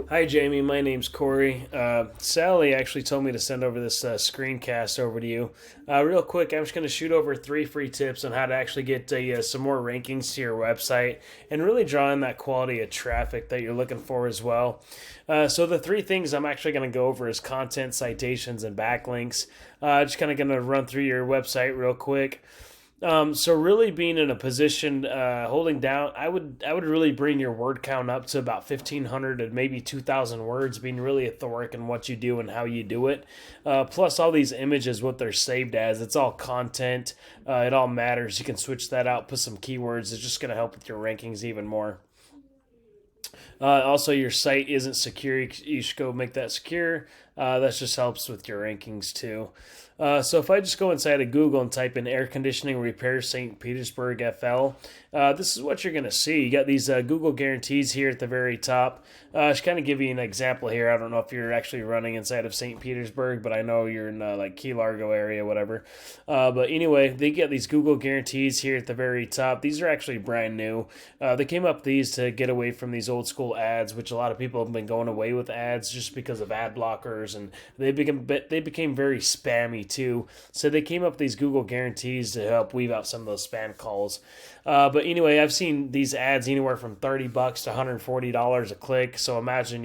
Hi, Jamie. My name's Corey. Sally actually told me to send over this screencast over to you. Real quick, I'm just going to shoot over 3 free tips on how to actually get some more rankings to your website and really draw in that quality of traffic that you're looking for as well. So the 3 things I'm actually going to go over is content, citations, and backlinks. Just kind of going to run through your website real quick. So really being in a position holding down, I would really bring your word count up to about 1,500 to maybe 2,000 words, being really authoric in what you do and how you do it. Plus all these images, what they're saved as, it's all content. It all matters. You can switch that out, put some keywords. It's just going to help with your rankings even more. Also, your site isn't secure. You should go make that secure. That just helps with your rankings too. So if I just go inside of Google and type in air conditioning repair St. Petersburg FL, this is what you're going to see. You got these Google guarantees here at the very top. Just kind of give you an example here. I don't know if you're actually running inside of St. Petersburg, but I know you're in like Key Largo area, whatever. But anyway, they get these Google guarantees here at the very top. These are actually brand new. They came up with these to get away from these old school ads, which a lot of people have been going away with ads just because of ad blockers, and they became very spammy too. So they came up with these Google guarantees to help weave out some of those spam calls. But anyway, I've seen these ads anywhere from $30 to $140 a click. So imagine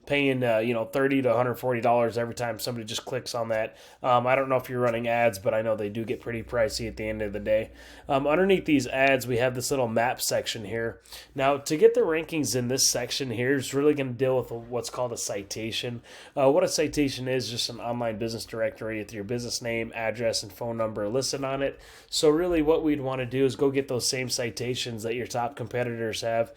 paying $30 to $140 every time somebody just clicks on that. I don't know if you're running ads, but I know they do get pretty pricey at the end of the day. Underneath these ads, we have this little map section here. Now, to get the rankings in this section here is really going to deal with what's called a citation. What a citation is just an online business directory with your business name, address, and phone number listed on it. So really what we'd want to do is go get those same citations that your top competitors have.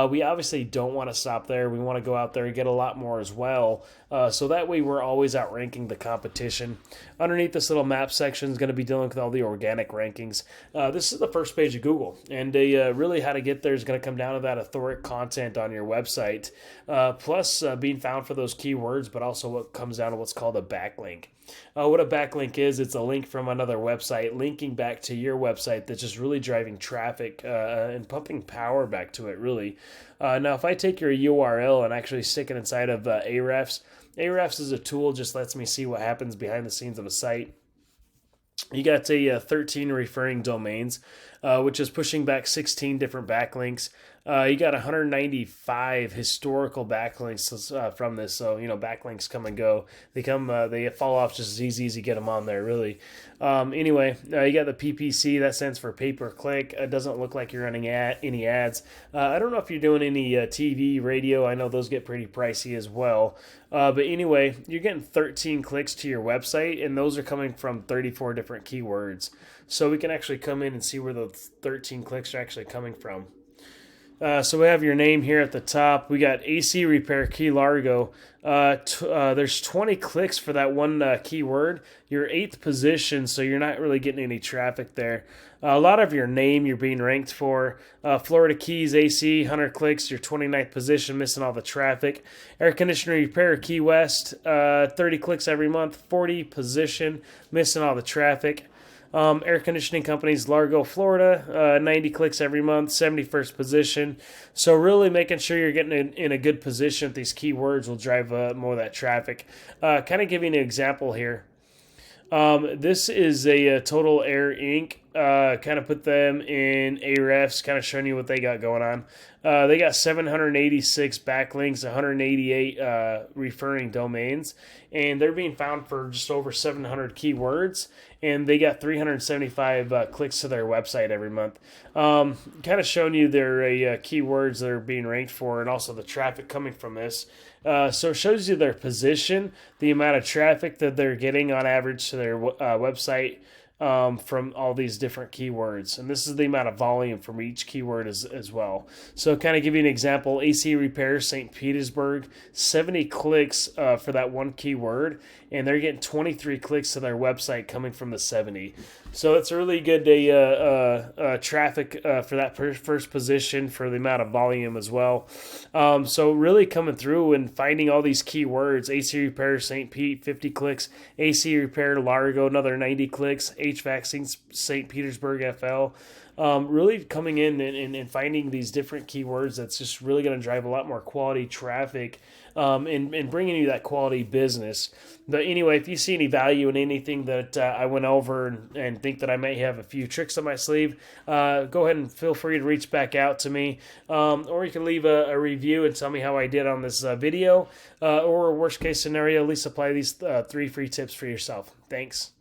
We obviously don't want to stop there. We want to go out there and get a lot more as well. So that way we're always outranking the competition. Underneath this little map section is going to be dealing with all the organic rankings. This is the first page of Google, and really how to get there is going to come down to that authoric content on your website, plus being found for those keywords, but also what comes down to what's called a backlink. What a backlink is, it's a link from another website linking back to your website that's just really driving traffic and pumping power back to it, really. Now, if I take your URL and actually stick it inside of Ahrefs, Ahrefs is a tool, just lets me see what happens behind the scenes of a site. You got 13 referring domains, which is pushing back 16 different backlinks. You got 195 historical backlinks from this. So, backlinks come and go. They fall off just as easy as you get them on there, really. Anyway, you got the PPC, that stands for pay per click. It doesn't look like you're running any ads. I don't know if you're doing any TV, radio. I know those get pretty pricey as well. But anyway, you're getting 13 clicks to your website, and those are coming from 34 different keywords. So we can actually come in and see where the 13 clicks are actually coming from. So we have your name here at the top. We got AC Repair Key Largo. There's 20 clicks for that one keyword. You're 8th position, so you're not really getting any traffic there. A lot of your name you're being ranked for. Florida Keys AC, 100 clicks. You're 29th position, missing all the traffic. Air Conditioner Repair Key West, 30 clicks every month. 40 position, missing all the traffic. Air conditioning companies, Largo, Florida, 90 clicks every month, 71st position. So really making sure you're getting in a good position with these keywords will drive more of that traffic. Kind of giving an example here. This is a Total Air Inc. Kind of put them in Ahrefs, kind of showing you what they got going on. They got 786 backlinks, 188 referring domains, and they're being found for just over 700 keywords, and they got 375 clicks to their website every month. Kind of showing you their keywords that are being ranked for, and also the traffic coming from this. So it shows you their position, the amount of traffic that they're getting on average to their website from all these different keywords. And this is the amount of volume from each keyword as well. So kind of give you an example, AC Repair St. Petersburg, 70 clicks for that one keyword, and they're getting 23 clicks to their website coming from the 70. So it's a really good traffic for that first position for the amount of volume as well. So really coming through and finding all these keywords, AC Repair St. Pete, 50 clicks, AC Repair Largo, another 90 clicks, HVAC St. Petersburg FL, really coming in and finding these different keywords that's just really going to drive a lot more quality traffic, and bringing you that quality business. But anyway, if you see any value in anything that I went over, and think that I may have a few tricks up my sleeve, go ahead and feel free to reach back out to me, or you can leave a review and tell me how I did on this video, or worst case scenario, at least apply these 3 free tips for yourself. Thanks.